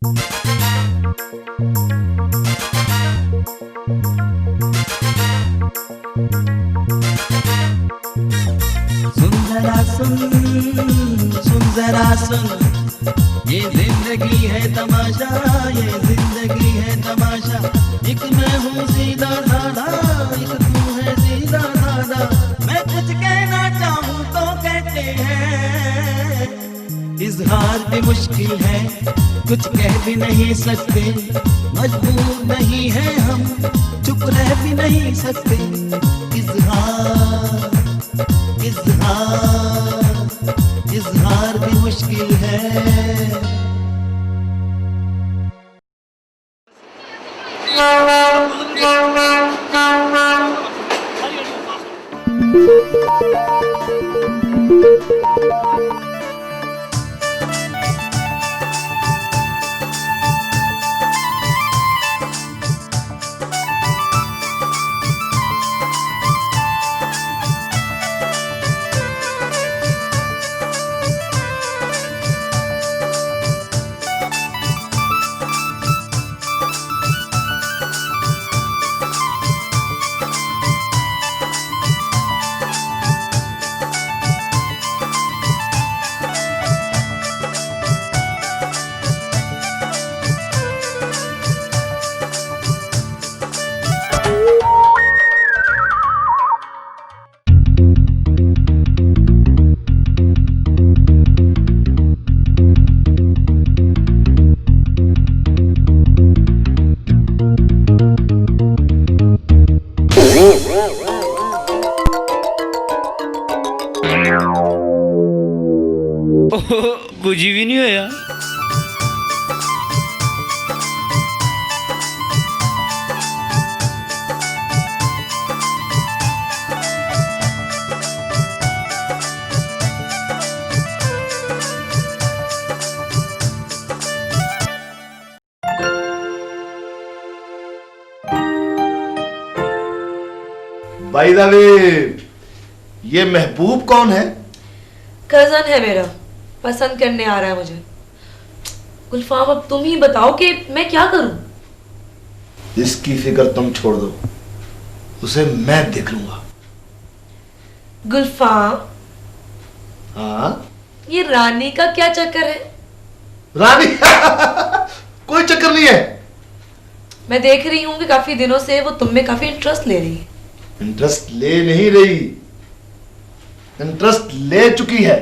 सुन जरा सुन, सुन जरा सुन, ये जिंदगी है तमाशा, ये जिंदगी है तमाशा। एक मैं हूँ सीधा साधा, एक तू है सीधा साधा। मैं कुछ कहना चाहूँ तो कहते हैं, इजहार भी मुश्किल है, कुछ कह भी नहीं सकते। मजबूर नहीं है हम, चुप रह भी नहीं सकते। इजहार इजहार इजहार भी मुश्किल है। बुझी भी नहीं हो यार। भाई वे, ये महबूब कौन है? कजन है मेरा, पसंद करने आ रहा है मुझे। गुलफाम अब तुम ही बताओ कि मैं क्या करूं। इसकी फिक्र तुम छोड़ दो, उसे मैं देख लूंगा। गुलफाम, हाँ ये रानी का क्या चक्कर है? रानी कोई चक्कर नहीं है। मैं देख रही हूँ कि काफी दिनों से वो तुम में काफी इंटरेस्ट ले रही है। इंटरेस्ट ले नहीं रही, इंटरेस्ट ले चुकी है।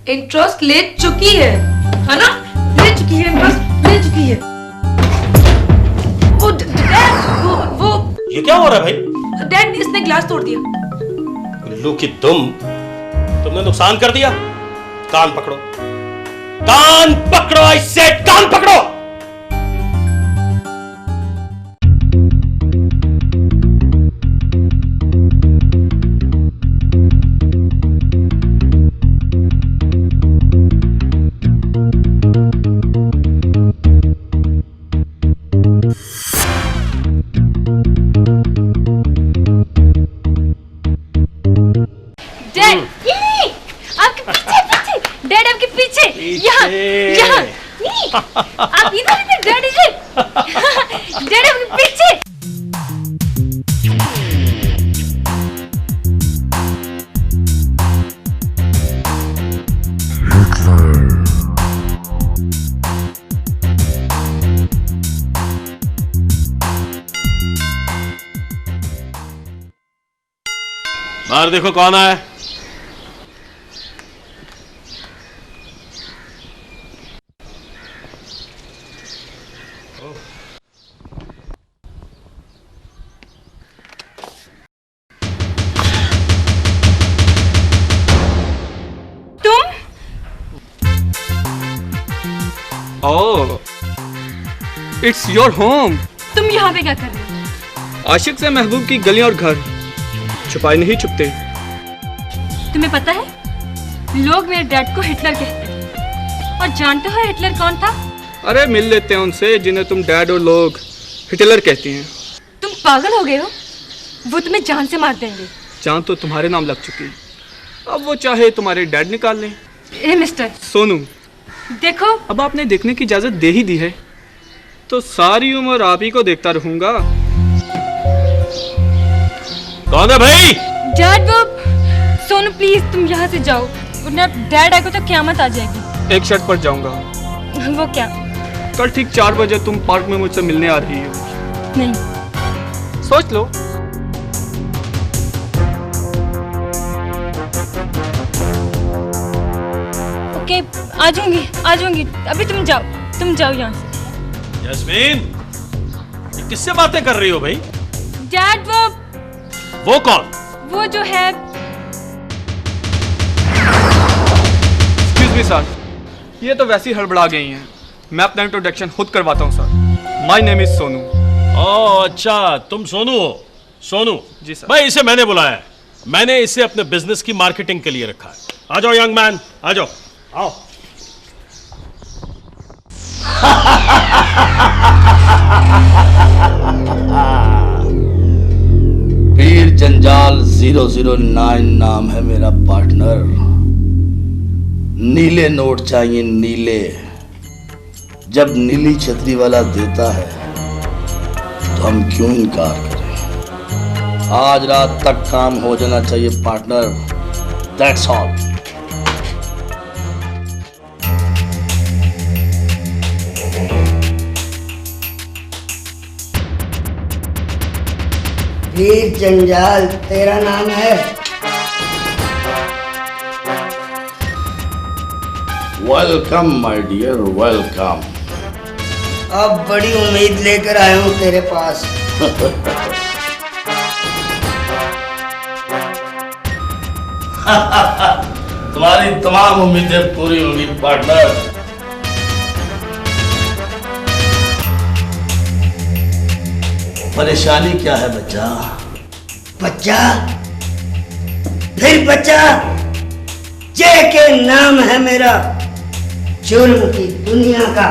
इंटरेस्ट ले चुकी है ना? ले चुकी है, इंटरेस्ट ले चुकी है। वो ये क्या हो रहा है भाई? डैड, इसने ग्लास तोड़ दिया। उल्लू की तुमने नुकसान कर दिया। कान पकड़ो, कान पकड़ो, आई सेड कान पकड़ो। आप इधर डैडी जी, डैडी अपने पीछे। बाहर देखो कौन आया। ओह, इट्स योर होम। तुम यहाँ पे क्या कर रहे हो? आशिक से महबूब की गलियां और घर छुपाए नहीं छुपते। तुम्हें पता है, लोग मेरे डैड को हिटलर कहते हैं। और जानते हो हिटलर कौन था? अरे मिल लेते हैं उनसे जिन्हें तुम डैड और लोग हिटलर कहती हैं। तुम पागल हो गए हो? वो तुम्हें जान से मार देंगे। जान तो तुम्हारे नाम लग चुकी है, अब वो चाहे तुम्हारे डैड निकाल लें। ए मिस्टर सोनू, देखो, अब आपने देखने की इजाजत दे ही दी है, तो सारी उम्र आप ही को देखता रहूंगा। कौन है भाई? डैड वो सोनू प्लीज तुम यहाँ से जाओ, वरना डैड आए को तो क्यामत आ जाएगी। एक शर्त पर जाऊंगा, वो क्या? कल ठीक 4 बजे तुम पार्क में मुझसे मिलने आ रही हो। नहीं। सोच लो। ओके आ जाऊंगी, अभी तुम जाओ यहाँ से। यस्मीन, ये किससे बातें कर रही हो भाई? डैड वो कौन? वो जो है। एक्सक्यूज मी सर, ये तो वैसे ही हड़बड़ा गई हैं। मैं अपना इंट्रोडक्शन खुद करवाता हूँ sir. My name is Sonu. Oh अच्छा, तुम सोनू हो? सोनू जी सर। भाई, इसे मैंने बुलाया है। मैंने इसे अपने बिजनेस की मार्केटिंग के लिए रखा है। आ जाओ यंग मैन, आ जाओ, आओ। पीर जंजाल 009 नाम है मेरा पार्टनर। नीले नोट चाहिए, नीले। जब नीली छतरी वाला देता है तो हम क्यों इनकार करें। आज रात तक काम हो जाना चाहिए पार्टनर, दैट्स ऑल। वीर जंजाल तेरा नाम है? Welcome my dear, welcome. अब बड़ी उम्मीद लेकर आया हूँ तेरे पास। तुम्हारी तमाम उम्मीदें पूरी होंगी पार्टनर। परेशानी क्या है बच्चा? बच्चा? फिर बच्चा? जय के नाम है मेरा, जुल्म की दुनिया का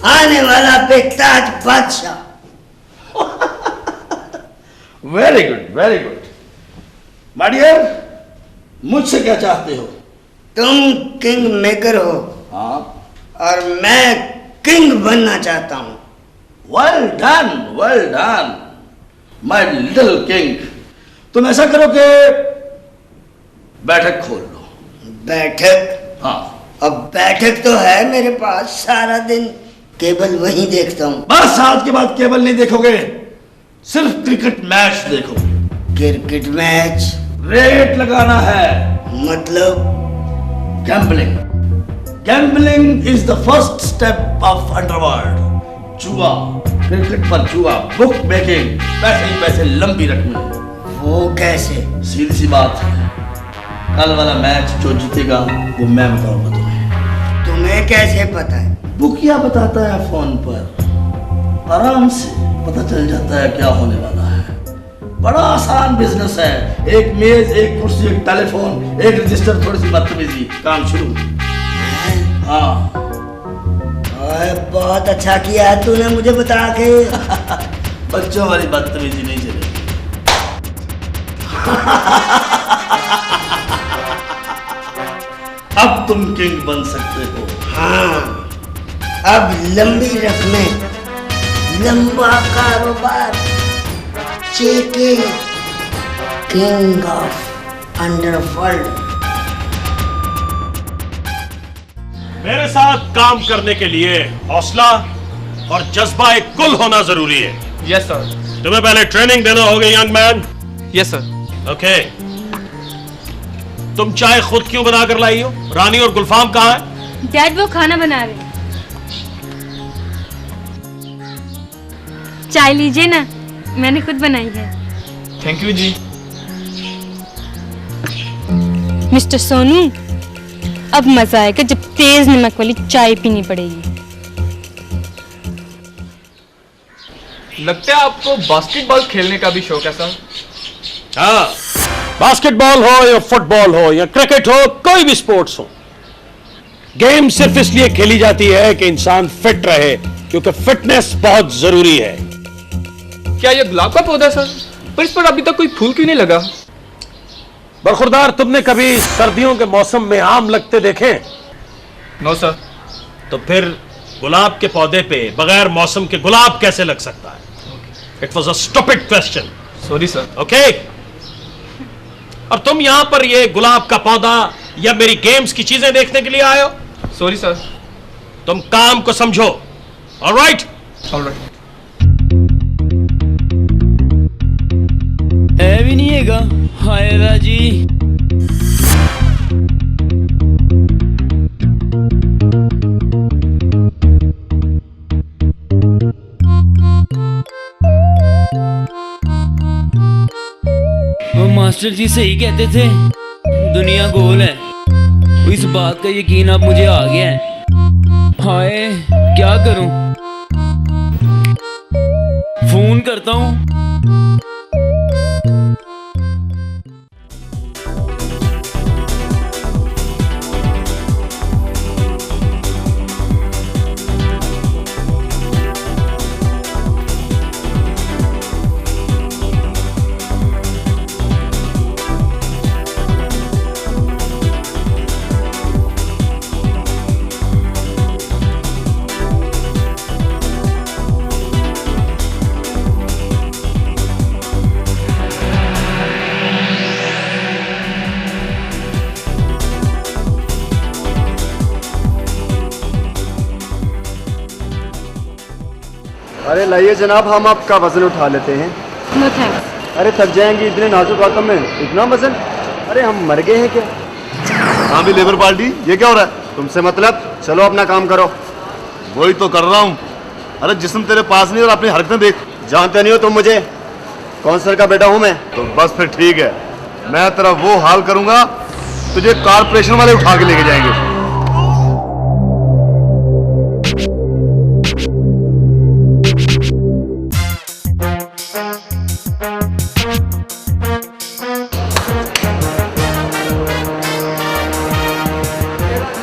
आने वाला बेताज बादशाह। Very good, very good. My dear, मुझसे क्या चाहते हो? तुम किंग मेकर हो। हाँ। और मैं किंग बनना चाहता हूँ। Well done my little king. तुम ऐसा करो कि बैठक खोल लो। बैठक? हाँ। अब बैठक तो है मेरे पास, सारा दिन केबल वहीं देखता हूँ। बस आज के बाद केबल नहीं देखोगे, सिर्फ क्रिकेट मैच देखोगे। Cricket match? रेट लगाना है। मतलब? Gambling. Gambling is the first step of underworld. जुआ, क्रिकेट पर जुआ, बुक मेकिंग, पैसे ही पैसे लंबी रकमें। वो कैसे? सीधी सी बात है, कल वाला मैच जो जीतेगा वो मैं बताऊंगा तुम्हें। तुम्हें कैसे पता है? बुकिया बताता है फोन पर, आराम से पता चल जाता है क्या होने वाला है। बड़ा आसान बिजनेस है। एक मेज, एक कुर्सी, एक टेलीफोन, एक रजिस्टर, थोड़ी सी बदतमीजी, काम शुरू। हाँ। बहुत अच्छा किया तूने मुझे बता के। बच्चों वाली बदतमीजी नहीं चलेगी। अब तुम किंग बन सकते हो। हाँ, अब लंबी रकमें, लंबा कारोबार। जेके, किंग ऑफ अंडरवर्ल्ड। मेरे साथ काम करने के लिए हौसला और जज्बा एक कुल होना जरूरी है। Yes sir. तुम्हें पहले ट्रेनिंग देना होगा young man. Yes sir. Okay. तुम चाय खुद क्यों बना कर लाई हो? रानी और गुलफाम कहाँ है? डैड वो खाना बना रहे। चाय लीजिए ना, मैंने खुद बनाई है। थैंक यू जी। मिस्टर सोनू, अब मजा आएगा जब तेज नमक वाली चाय पीनी पड़ेगी। लगता है आपको बास्केटबॉल खेलने का भी शौक है सर। हाँ, बास्केटबॉल हो या फुटबॉल हो या क्रिकेट हो, कोई भी स्पोर्ट्स हो, गेम सिर्फ इसलिए खेली जाती है कि इंसान फिट रहे, क्योंकि फिटनेस बहुत जरूरी है। क्या ये गुलाब का पौधा है सर? पर इस पर अभी तक कोई फूल क्यों नहीं लगा? बरखुरदार, तुमने कभी सर्दियों के मौसम में आम लगते देखे? No sir. तो फिर गुलाब के पौधे पे बगैर मौसम के गुलाब कैसे लग सकता है? It was a stupid question. Sorry sir. Okay, और तुम यहां पर ये गुलाब का पौधा या मेरी गेम्स की चीजें देखने के लिए आए हो? Sorry sir. तुम काम को समझो। ऑलराइट? ऑलराइट। है भी नहीं हैगा। हाय राजी। वो मास्टर जी सही कहते थे, दुनिया गोल है। इस बात का यकीन अब मुझे आ गया है। हाय क्या करूं? फोन करता हूं। अरे लाइए जनाब, हम आपका वजन उठा लेते हैं। No thanks. अरे थक जाएंगी इतने नाजुक रकम में, इतना वजन? अरे हम मर गए हैं क्या? हाँ भी लेबर पार्टी, ये क्या हो रहा है? तुमसे मतलब, चलो अपना काम करो। वही तो कर रहा हूँ। अरे जिस्म तेरे पास नहीं और अपनी हरकतें देख। जानते नहीं हो तुम मुझे? कौंसलर का बेटा हूँ मैं। तो बस फिर ठीक है, मैं तेरा वो हाल करूंगा तुझे कारपोरेशन वाले उठा के लेके जाएंगे।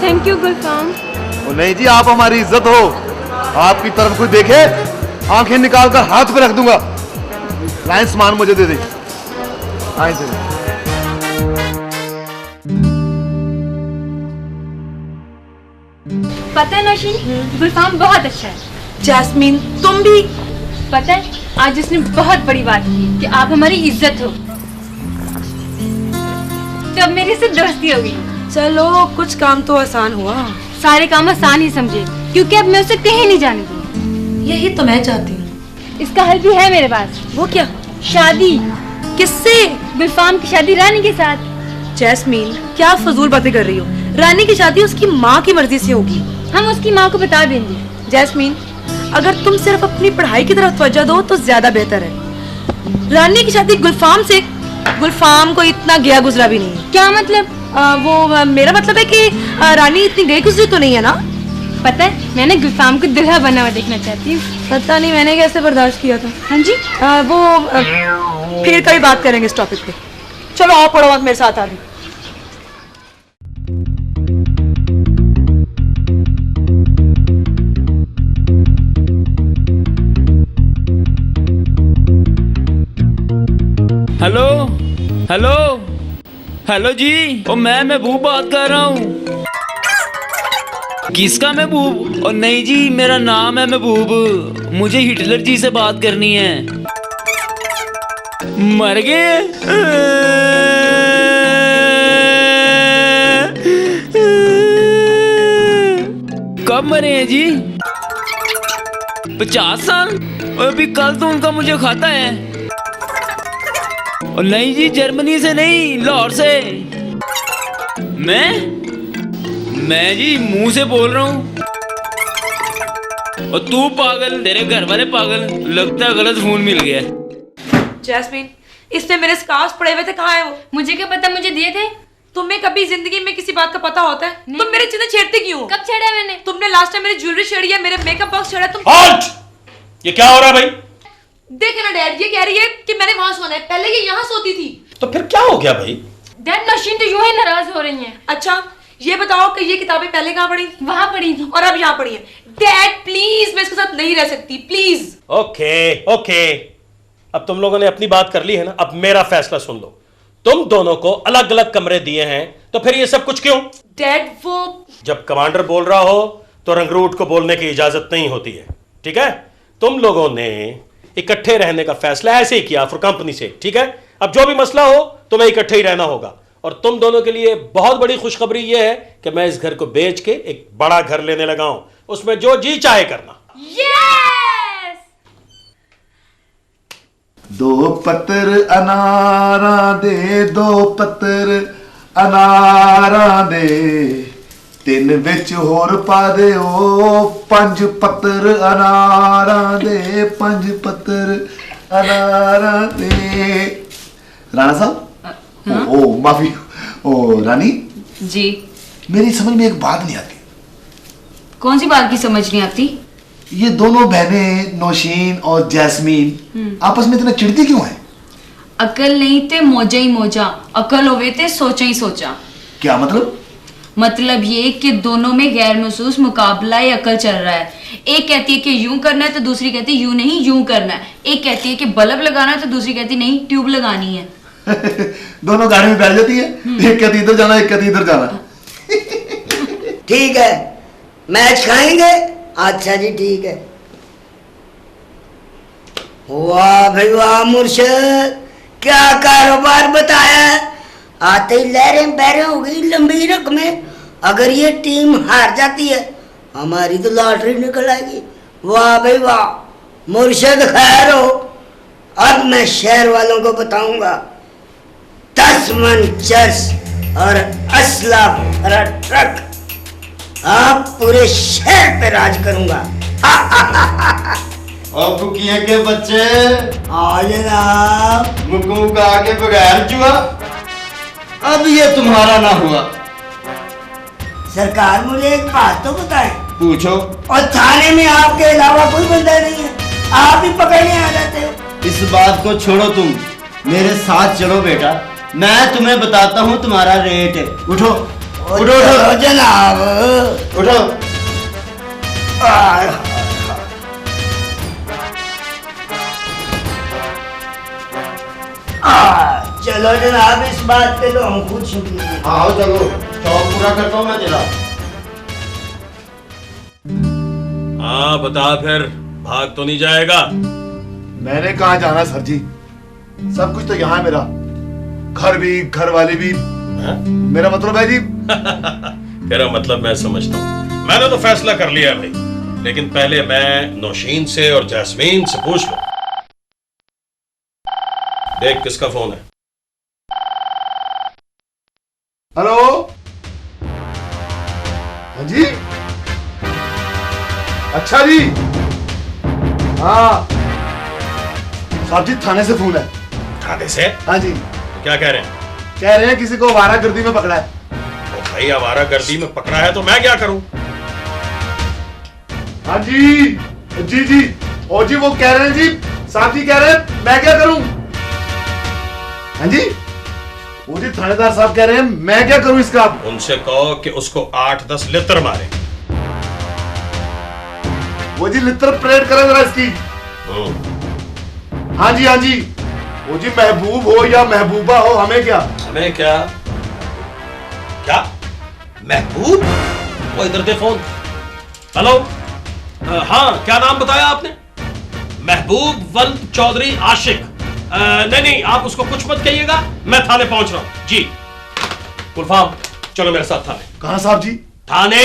थैंक यू गुलफाम। और नहीं जी, आप हमारी इज्जत हो। आपकी तरफ कोई देखे आंखें निकाल कर हाथ पे रख दूंगा। लाइन सामान मुझे दे दे। आए दे। पता है नौशीन, गुलफाम बहुत अच्छा है। जैस्मीन तुम भी। पता है आज उसने बहुत बड़ी बात की कि आप हमारी इज्जत हो, तो अब मेरे से दोस्ती हो गई। चलो कुछ काम तो आसान हुआ। सारे काम आसान ही समझे, क्योंकि अब मैं उसे कहीं नहीं जाने दूंगी। यही तो मैं चाहती हूँ। इसका हल भी है मेरे पास। वो क्या? शादी। किससे? गुलफाम की शादी रानी के साथ। जैस्मीन क्या फजूल बातें कर रही हो? रानी की शादी उसकी माँ की मर्जी से होगी। हम उसकी माँ को बता देंगे। जैस्मीन अगर तुम सिर्फ अपनी पढ़ाई की तरफ तवज्जो दो तो ज्यादा बेहतर है। रानी की शादी गुलफाम से, गुलफाम को इतना गया गुजरा भी नहीं है। क्या मतलब? मेरा मतलब है कि रानी इतनी गई गुजरी तो नहीं है ना। पता है मैंने गुलफाम को दुल्हा बना हुआ देखना चाहती हूँ। पता नहीं मैंने कैसे बर्दाश्त किया था। हाँ जी। फिर कभी बात करेंगे इस टॉपिक पे। चलो आओ पढ़ो मत मेरे साथ आगे। हेलो हेलो हेलो जी। ओ मैं महबूब बात कर रहा हूँ। किसका महबूब? और नहीं जी, मेरा नाम है महबूब। मुझे हिटलर जी से बात करनी है। मर गए? कब मरे हैं जी? 50 साल? और अभी कल तो उनका मुझे खाता है। और नहीं जी, जर्मनी से नहीं, लाहौर से। मैं जी मुंह से बोल रहा हूँ। और तू पागल, तेरे घर वाले पागल। लगता है गलत फोन मिल गया। जैस्मीन इसमें मेरे स्कार्स पड़े हुए थे, कहाँ है वो? मुझे क्या पता, मुझे दिए थे। तुम्हें कभी जिंदगी में किसी बात का पता होता है? तुम मेरे चीजें छेड़ती क्यों हो? कब छेड़ा मैंने? तुमने लास्ट टाइम मेरी ज्वेलरी छेड़ी है, मेरे मेकअप बॉक्स छेड़ा। तुम Halt! ये क्या हो रहा है भाई? देखे ना डैड, ये कह रही है कि मैंने वहां सोना है, पहले ये यहाँ सोती थी। तो फिर क्या हो गया भाई? डैड नौशीन तो यूं ही नाराज हो रही हैं। अच्छा ये बताओ कि ये किताबें पहले कहाँ पढ़ी? वहां पढ़ी थी और अब यहाँ पढ़ी है। डैड प्लीज, मैं इसके साथ नहीं रह सकती, प्लीज। ओके, अब तुम लोगों ने अपनी बात कर ली है ना, अब मेरा फैसला सुन लो। तुम दोनों को अलग अलग कमरे दिए हैं, तो फिर ये सब कुछ क्यों? डैड वो जब कमांडर बोल रहा हो तो रंगरूट को बोलने की इजाजत नहीं होती है, ठीक है? तुम लोगों ने इकट्ठे रहने का फैसला ऐसे ही किया फॉर कंपनी से, ठीक है? अब जो भी मसला हो तुम्हें इकट्ठे ही रहना होगा। और तुम दोनों के लिए बहुत बड़ी खुशखबरी यह है कि मैं इस घर को बेच के एक बड़ा घर लेने लगा हूं, उसमें जो जी चाहे करना। यस! दो पत्तर अनारा दे, दो पत्तर अनारा दे, ਤਿੰਨ ਵਿੱਚ ਹੋਰ ਪਾ ਦਿਓ, 5 ਪੱਤਰ ਅਨਾਰਾਂ ਦੇ, 5 ਪੱਤਰ ਅਨਾਰਾਂ ਦੇ। राणा साहब, ओ माफी, ओ रानी जी। मेरी समझ में एक बात नहीं आती। कौन सी बात की समझ नहीं आती? ये दोनों बहनें नौशीन और जैस्मीन आपस में इतना चिढ़ती क्यों है? अकल नहीं ते मौजा ही मौजा, अकल होवे ते सोचा ही सोचा। क्या मतलब? मतलब ये कि दोनों में गैर महसूस मुकाबला या अकल चल रहा है। एक कहती है कि यूं करना है तो दूसरी कहती है यूं नहीं यूं करना है। एक कहती है कि बल्ब लगाना है तो दूसरी कहती है नहीं ट्यूब लगानी है। दोनों गाड़ी में बैठ जाती है, एक कहती इधर जाना, एक कहती इधर जाना। ठीक है, मैच खाएंगे? अच्छा जी ठीक है। वाह भाई वाह मुर्शद, क्या कारोबार बताया। आते ही लहरें बहरें हो गई, लंबी रकमें। अगर ये टीम हार जाती है हमारी तो लॉटरी निकल आएगी। वाह भाई वाह मुर्शद, खैर हो। अब मैं शहर वालों को बताऊंगा 10 मन चर्स और असला भरा ट्रक, आप पूरे शहर पे राज करूंगा। और बुकिया के बच्चे आ जनाब। मुकू का आगे बगैर जुआ, अब ये तुम्हारा ना हुआ। सरकार मुझे एक बात तो बताएं। पूछो। और थाने में आपके अलावा कोई बंदा नहीं है, आप ही पकड़ने आ जाते हो। इस बात को छोड़ो, तुम मेरे साथ चलो बेटा, मैं तुम्हें बताता हूँ तुम्हारा रेट। उठो उठो उठो जनाब, उठो। चलो जनाब, इस बात पे तो हम खुद शुक्रिया। आओ चलो, शौक पूरा करता हूँ मैं तेरा। हाँ बता, फिर भाग तो नहीं जाएगा? मैंने कहा जाना सर जी, सब कुछ तो यहाँ है मेरा, घर भी घर वाले भी। मेरा मतलब है जी। तेरा मतलब मैं समझता हूँ। मैंने तो फैसला कर लिया है भाई, लेकिन पहले मैं नौशीन से और जैस्मीन से पूछ लूं। देख किसका फोन है। हेलो, हाँ जी, अच्छा जी, हाँ साहब जी थाने से फोन है। थाने से? हाँ जी। तो क्या कह रहे हैं? कह रहे हैं किसी को आवारागर्दी में पकड़ा है। तो भाई आवारागर्दी में पकड़ा है तो मैं क्या करूं? हाँ जी जी जी, ओ जी वो कह रहे हैं जी, साहब जी कह रहे हैं मैं क्या करूं? हाँ जी, वो जी थानेदार साहब कह रहे हैं मैं क्या करूं इसका? उनसे कहो कि उसको 8-10 लित्र मारे। वो जी लित्र परेड करें जरा इसकी। हाँ जी हाँ जी, वो जी महबूब हो या महबूबा हो हमें क्या? हमें क्या? क्या महबूब? वो इधर दे फोन। हेलो, हाँ क्या नाम बताया आपने? महबूब वल्द चौधरी आशिक। नहीं नहीं, आप उसको कुछ मत कहिएगा, मैं थाने पहुंच रहा हूं जी। गुलफाम चलो मेरे साथ थाने। कहां साहब जी? थाने।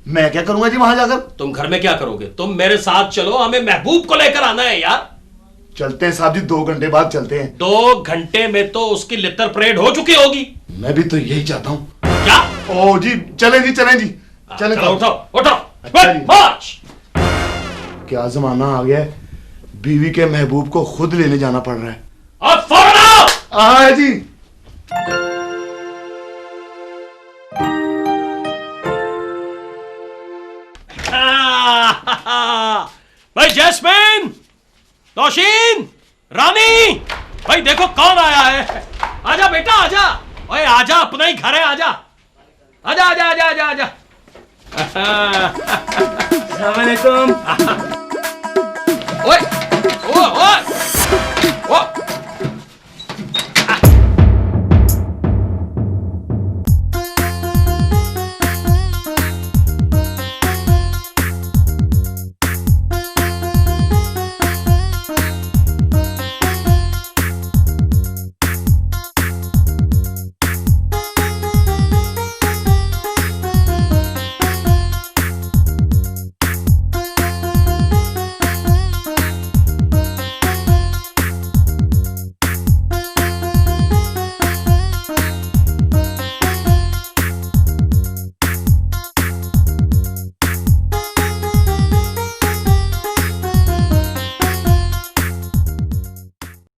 मैं क्या करूंगा जी वहां जाकर? तुम घर में क्या करोगे? तुम मेरे साथ चलो, हमें महबूब को लेकर आना है यार। चलते हैं साहब जी, 2 घंटे बाद चलते हैं। 2 घंटे में तो उसकी लित्र परेड हो चुकी होगी। मैं भी तो यही चाहता हूँ। क्या? ओ जी चलें जी चलें जी, चलें। उठो उठो। अच्छा जी। मार्च। क्या जमाना आ गया है, बीवी के महबूब को खुद लेने जाना पड़ रहा है। अब फौरन आओ। हाँ जी। भाई जैस्मीन, नौशीन, रानी, भाई देखो कौन आया है। आजा बेटा आजा। ओए आजा, अपना ही घर है, आजा आजा आजा आजा आजा आजा। अस्सलाम वालेकुम।